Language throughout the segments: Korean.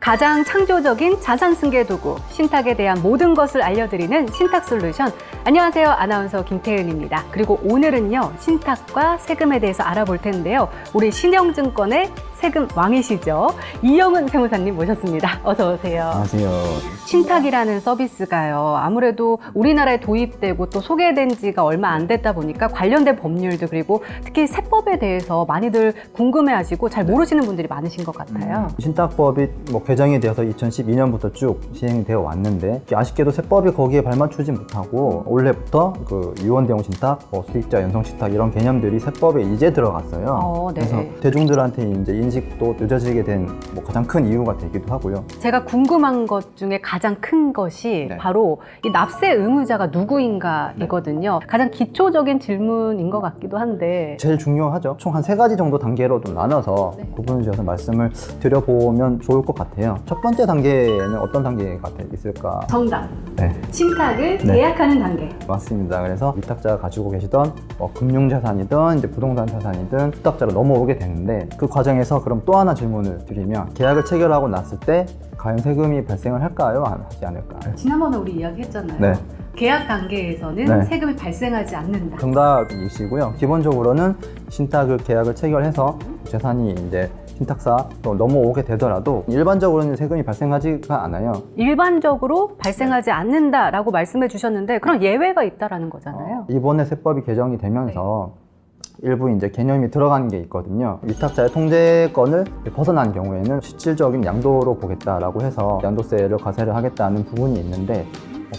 가장 창조적인 자산 승계 도구, 신탁에 대한 모든 것을 알려드리는 신탁솔루션. 안녕하세요. 아나운서 김태은입니다. 그리고 오늘은요, 신탁과 세금에 대해서 알아볼 텐데요. 우리 신영증권의 세금 왕이시죠. 이영은 세무사님 모셨습니다. 어서 오세요. 안녕하세요. 신탁이라는 서비스가요, 아무래도 우리나라에 도입되고 또 소개된 지가 얼마 안 됐다 보니까 관련된 법률도, 그리고 특히 세법에 대해서 많이들 궁금해하시고 잘 모르시는 분들이 많으신 것 같아요. 신탁법이 개정이 되어서 2012년부터 쭉 시행되어 왔는데, 아쉽게도 세법이 거기에 발맞추지 못하고 올해부터 그 유언대용 신탁, 수익자 연성 신탁 이런 개념들이 세법에 이제 들어갔어요. 네. 그래서 대중들한테 이제 인식도 늦어지게 된 가장 큰 이유가 되기도 하고요. 제가 궁금한 것 중에 가장 큰 것이 바로 이 납세 의무자가 누구인가이거든요. 가장 기초적인 질문인 것 같기도 한데 제일 중요하죠. 총 한 3가지 정도 단계로 좀 나눠서 구분을 지어서 말씀을 드려보면 좋을 것 같아요. 첫 번째 단계는 어떤 단계가 있을까? 정답. 네. 신탁을 계약하는 단계. 맞습니다. 그래서 위탁자가 가지고 계시던 금융자산이든 이제 부동산 자산이든 수탁자로 넘어오게 되는데, 그 과정에서 그럼 또 하나 질문을 드리면, 계약을 체결하고 났을 때 과연 세금이 발생을 할까요? 하지 않을까요? 지난번에 우리 이야기했잖아요. 네. 계약 단계에서는 네. 세금이 발생하지 않는다. 정답이시고요. 기본적으로는 신탁을 계약을 체결해서 재산이 이제 신탁사 또 넘어오게 되더라도 일반적으로는 세금이 발생하지가 않아요. 일반적으로 발생하지 않는다라고 말씀해 주셨는데, 그럼 예외가 있다라는 거잖아요. 이번에 세법이 개정이 되면서 일부 이제 개념이 들어간 게 있거든요. 위탁자의 통제권을 벗어난 경우에는 실질적인 양도로 보겠다라고 해서 양도세를 과세를 하겠다는 부분이 있는데,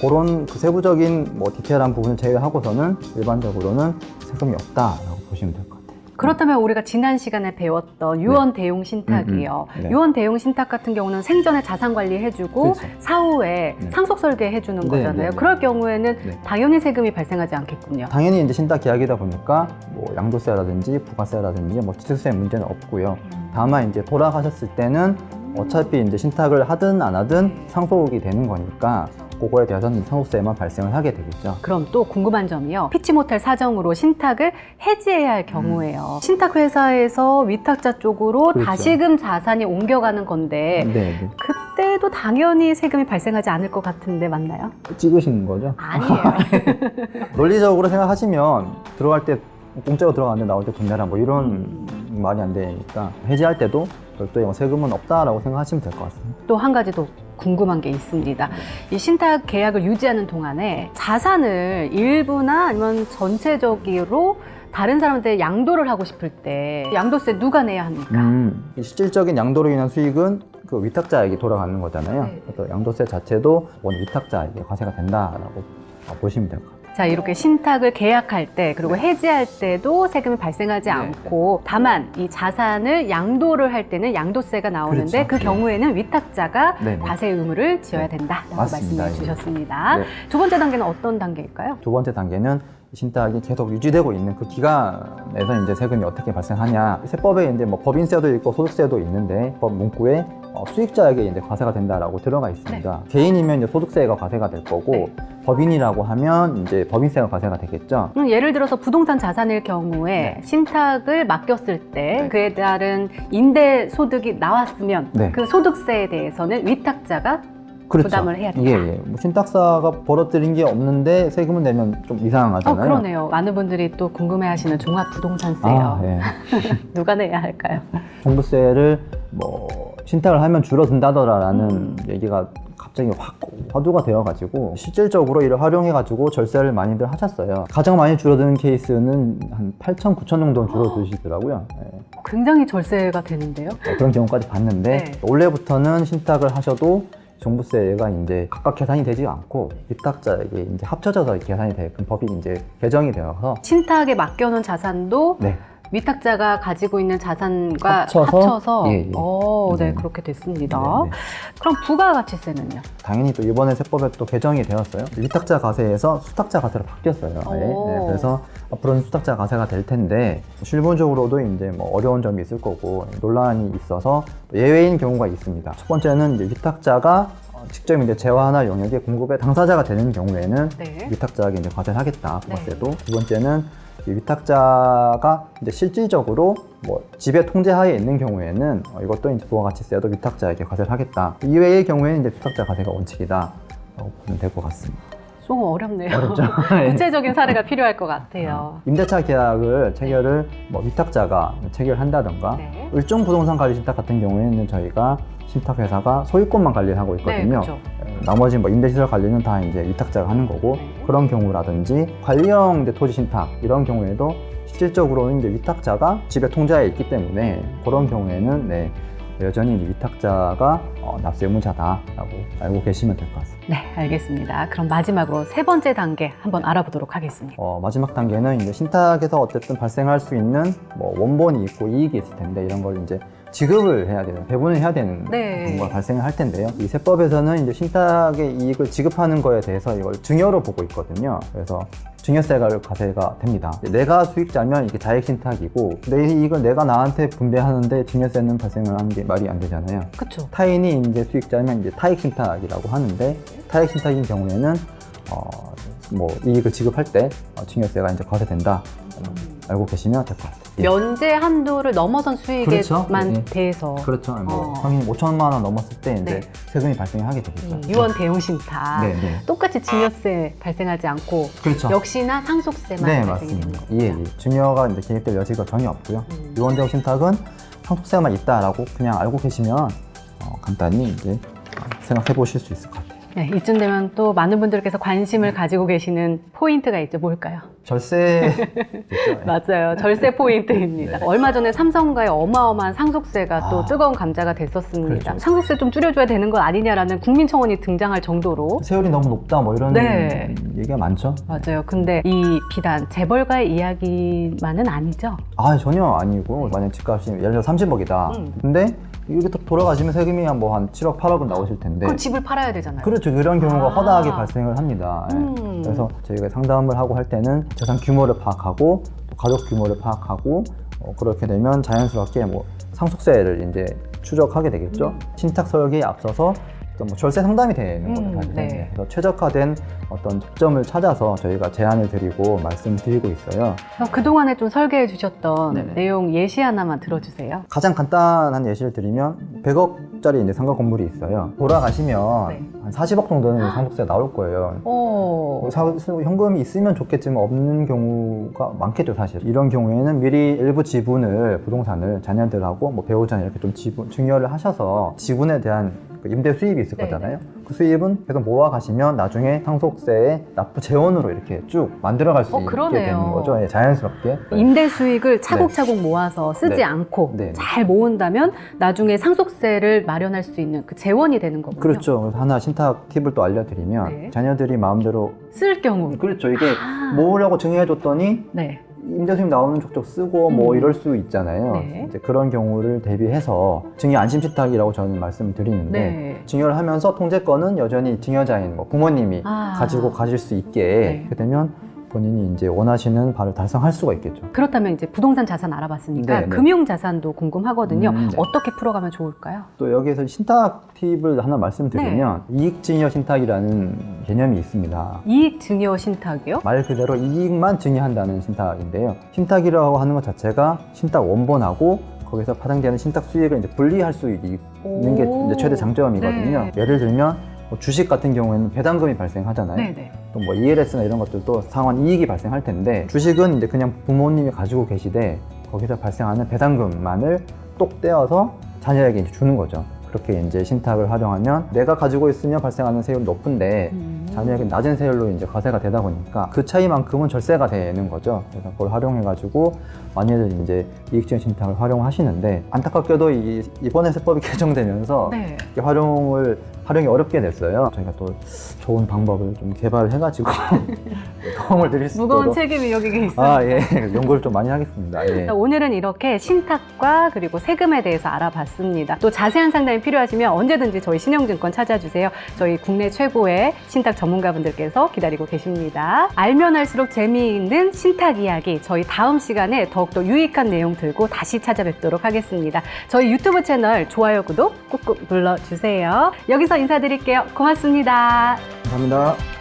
그런 그 세부적인 디테일한 부분을 제외하고서는 일반적으로는 세금이 없다라고 보시면 될 것 같아요. 그렇다면 우리가 지난 시간에 배웠던 유언 대용 신탁이요. 네. 유언 대용 신탁 같은 경우는 생전에 자산 관리해주고 그렇죠. 사후에 상속 설계해주는 거잖아요. 그럴 경우에는 당연히 세금이 발생하지 않겠군요. 당연히 이제 신탁 계약이다 보니까 양도세라든지 부가세라든지 취득세 문제는 없고요. 다만 이제 돌아가셨을 때는 어차피 이제 신탁을 하든 안 하든 상속이 되는 거니까 그거에 대해서는 상속세만 발생을 하게 되겠죠. 그럼 또 궁금한 점이요. 피치 못할 사정으로 신탁을 해지해야 할 경우에요. 신탁 회사에서 위탁자 쪽으로 그렇죠. 다시금 자산이 옮겨가는 건데 네. 그때도 당연히 세금이 발생하지 않을 것 같은데 맞나요? 찍으신 거죠? 아니에요. 논리적으로 생각하시면 들어갈 때 공짜로 들어갔는데 나올 때 돈 내라 이런 말이 안 되니까 해지할 때도 별도의 세금은 없다라고 생각하시면 될 것 같습니다. 또 한 가지 더 궁금한 게 있습니다. 이 신탁 계약을 유지하는 동안에 자산을 일부나 아니면 전체적으로 다른 사람한테 양도를 하고 싶을 때 양도세 누가 내야 합니까? 이 실질적인 양도로 인한 수익은 그 위탁자에게 돌아가는 거잖아요. 그래서 양도세 자체도 위탁자에게 과세가 된다라고 보시면 될 것 같아요. 자, 이렇게 신탁을 계약할 때 그리고 해지할 때도 세금이 발생하지 않고, 다만 이 자산을 양도를 할 때는 양도세가 나오는데, 그렇죠. 그 경우에는 위탁자가 네네. 과세 의무를 지어야 된다라고 맞습니다. 말씀해 주셨습니다. 네. 두 번째 단계는 어떤 단계일까요? 두 번째 단계는 신탁이 계속 유지되고 있는 그 기간에서 이제 세금이 어떻게 발생하냐. 세법에 이제 법인세도 있고 소득세도 있는데, 법 문구에 수익자에게 이제 과세가 된다라고 들어가 있습니다. 개인이면 이제 소득세가 과세가 될 거고, 법인이라고 하면 이제 법인세가 과세가 되겠죠. 예를 들어서 부동산 자산일 경우에 신탁을 맡겼을 때 그에 따른 임대 소득이 나왔으면 그 소득세에 대해서는 위탁자가 그렇죠. 부담을 해야 된다. 신탁사가 벌어들인 게 없는데 세금을 내면 좀 이상하잖아요. 그러네요. 많은 분들이 또 궁금해하시는 종합부동산세요. 누가 내야 할까요? 종부세를 신탁을 하면 줄어든다더라라는 얘기가 갑자기 확 화두가 되어가지고 실질적으로 이를 활용해가지고 절세를 많이들 하셨어요. 가장 많이 줄어드는 케이스는 한 8천, 9천 정도 줄어드시더라고요. 굉장히 절세가 되는데요. 그런 경우까지 봤는데 올해부터는 신탁을 하셔도 종부세가 이제 각각 계산이 되지 않고 위탁자에게 이제 합쳐져서 계산이 되게끔 법이 이제 개정이 되어서 신탁에 맡겨놓은 자산도 위탁자가 가지고 있는 자산과 합쳐서 그렇게 됐습니다. 그럼 부가가치세는요? 당연히 또 이번에 세법에 또 개정이 되었어요. 위탁자 과세에서 수탁자 과세로 바뀌었어요. 그래서 앞으로는 수탁자 과세가 될 텐데, 실무적으로도 이제 어려운 점이 있을 거고 논란이 있어서 예외인 경우가 있습니다. 첫 번째는 이제 위탁자가 직접 이제 재화나 용역의 공급의 당사자가 되는 경우에는 위탁자에게 이제 과세를 하겠다, 부가세도. 두 번째는 이 위탁자가 이제 실질적으로 뭐 지배 통제하에 있는 경우에는 이것도 이제 부가가치세도 위탁자에게 과세를 하겠다. 이외의 경우에는 이제 위탁자 과세가 원칙이다라고 보면 될 것 같습니다. 좀 어렵네요. 어렵죠? 구체적인 사례가 필요할 것 같아요. 임대차 계약을 체결을 뭐 위탁자가 체결한다던가 네. 일종 부동산 관리 신탁 같은 경우에는 저희가 신탁회사가 소유권만 관리를 하고 있거든요. 네, 그렇죠. 나머지 뭐 임대시설 관리는 다 이제 위탁자가 하는 거고 네. 그런 경우라든지 관리형 이제 토지 신탁 이런 경우에도 실질적으로는 이제 위탁자가 지배 통제하에 있기 때문에 그런 경우에는 네, 여전히 이제 위탁자가 납세 의무자다라고 알고 계시면 될 것 같습니다. 네, 알겠습니다. 그럼 마지막으로 세 번째 단계 한번 알아보도록 하겠습니다. 마지막 단계는 이제 신탁에서 어쨌든 발생할 수 있는 뭐 원본이 있고 이익이 있을 텐데 이런 걸 이제 지급을 해야 되는, 배분을 해야 되는 네. 경우가 발생을 할 텐데요. 이 세법에서는 이제 신탁의 이익을 지급하는 거에 대해서 이걸 증여로 보고 있거든요. 그래서 증여세가 과세가 됩니다. 내가 수익자면 이게 자익 신탁이고 내 이익을 내가 나한테 분배하는데 증여세는 발생을 하는 게 말이 안 되잖아요. 그렇죠. 타인이 이제 수익자면 이제 타익 신탁이라고 하는데 타익 신탁인 경우에는 뭐 이익을 지급할 때 증여세가 이제 과세된다. 알고 계시면 될 것 같아요. 예. 면제 한도를 넘어선 수익에만 그렇죠. 네. 대해서 그렇죠. 뭐 성인 5천만 원 넘었을 때 이제 네. 세금이 발생하게 되겠죠. 유언 대용 신탁 네, 네. 똑같이 증여세 발생하지 않고 그렇죠. 역시나 상속세만 네, 발생이 되는 맞습니다. 거죠. 예, 예. 증여가 이제 개입될 여지가 전혀 없고요. 유언대용 신탁은 상속세만 있다라고 그냥 알고 계시면 간단히 이제 생각해 보실 수 있을 것 같아요. 네, 이쯤 되면 또 많은 분들께서 관심을 가지고 계시는 포인트가 있죠. 뭘까요? 절세 됐죠? 맞아요. 절세 포인트입니다. 네. 얼마 전에 삼성가의 어마어마한 상속세가 또 뜨거운 감자가 됐었습니다. 그렇죠. 상속세 좀 줄여줘야 되는 거 아니냐라는 국민청원이 등장할 정도로 세율이 너무 높다 뭐 이런 네. 얘기가 많죠. 맞아요. 근데 이 비단 재벌가의 이야기만은 아니죠. 전혀 아니고 만약 집값이 예를 들어 30억이다. 근데 이게 또 돌아가시면 세금이 한 7억, 8억은 나오실 텐데 그럼 집을 팔아야 되잖아요. 그렇죠. 이런 경우가 아. 허다하게 발생을 합니다. 예. 그래서 저희가 상담을 하고 할 때는 재산 규모를 파악하고 또 가족 규모를 파악하고 그렇게 되면 자연스럽게 뭐 상속세를 이제 추적하게 되겠죠. 신탁 설계에 앞서서 어떤 뭐 절세 상담이 되는 거죠. 사실은. 네. 그래서 최적화된 어떤 접점을 찾아서 저희가 제안을 드리고 말씀드리고 있어요. 그럼 그동안에 좀 설계해 주셨던 네네. 내용 예시 하나만 들어주세요. 가장 간단한 예시를 드리면 100억짜리 이제 상가 건물이 있어요. 돌아가시면 네. 한 40억 정도는 상속세가 나올 거예요. 오. 현금이 있으면 좋겠지만 없는 경우가 많겠죠, 사실. 이런 경우에는 미리 일부 지분을, 부동산을 자녀들하고 뭐 배우자 이렇게 좀 증여를 하셔서 지분에 대한 임대 수입이 있을 네네. 거잖아요. 그 수입은 계속 모아 가시면 나중에 상속세의 납부 재원으로 이렇게 쭉 만들어갈 수 있게 그러네요. 되는 거죠. 예, 자연스럽게. 임대 수익을 차곡차곡 모아서 쓰지 네. 않고 네. 잘 모은다면 나중에 상속세를 마련할 수 있는 그 재원이 되는 거군요. 그렇죠. 그래서 하나 신탁 팁을 또 알려드리면 네. 자녀들이 마음대로 쓸 경우. 그렇죠. 이게 아. 모으려고 증여해줬더니 네. 임대 수입 나오는 족족 쓰고 뭐 이럴 수 있잖아요. 네. 이제 그런 경우를 대비해서 증여 안심 신탁이라고 저는 말씀을 드리는데 네. 증여를 하면서 통제권은 여전히 증여자인 뭐 부모님이 아. 가지고 가실 수 있게 네. 그렇게 되면 본인이 이제 원하시는 바를 달성할 수가 있겠죠. 그렇다면 이제 부동산 자산 알아봤으니까 네, 네. 금융 자산도 궁금하거든요. 네. 어떻게 풀어가면 좋을까요? 또 여기에서 신탁 팁을 하나 말씀드리면 이익 증여 신탁이라는 개념이 있습니다. 이익 증여 신탁이요? 말 그대로 이익만 증여한다는 신탁인데요. 신탁이라고 하는 것 자체가 신탁 원본하고 거기서 파생되는 신탁 수익을 이제 분리할 수 있는 게 이제 최대 장점이거든요. 네. 예를 들면 뭐 주식 같은 경우에는 배당금이 발생하잖아요. 네네. 또 뭐 ELS나 이런 것들도 상환 이익이 발생할 텐데 주식은 이제 그냥 부모님이 가지고 계시되 거기서 발생하는 배당금만을 똑 떼어서 자녀에게 이제 주는 거죠. 그렇게 이제 신탁을 활용하면 내가 가지고 있으면 발생하는 세율이 높은데 자녀에게 낮은 세율로 이제 과세가 되다 보니까 그 차이만큼은 절세가 되는 거죠. 그래서 그걸 활용해가지고 많이들 이제 이익증여 신탁을 활용하시는데 안타깝게도 이번에 세법이 개정되면서 네. 이게 활용이 어렵게 됐어요. 저희가 또 좋은 방법을 좀 개발해가지고 도움을 드릴 수 무거운 있도록 책임이 여기 있어요. 예. 연구를 좀 많이 하겠습니다. 예. 오늘은 이렇게 신탁과 그리고 세금에 대해서 알아봤습니다. 또 자세한 상담이 필요하시면 언제든지 저희 신영증권 찾아주세요. 저희 국내 최고의 신탁 전문가분들께서 기다리고 계십니다. 알면 할수록 재미있는 신탁 이야기 저희 다음 시간에 더욱더 유익한 내용 들고 다시 찾아뵙도록 하겠습니다. 저희 유튜브 채널 좋아요, 구독 꾹꾹 눌러주세요. 여기서 인사드릴게요. 고맙습니다. 감사합니다.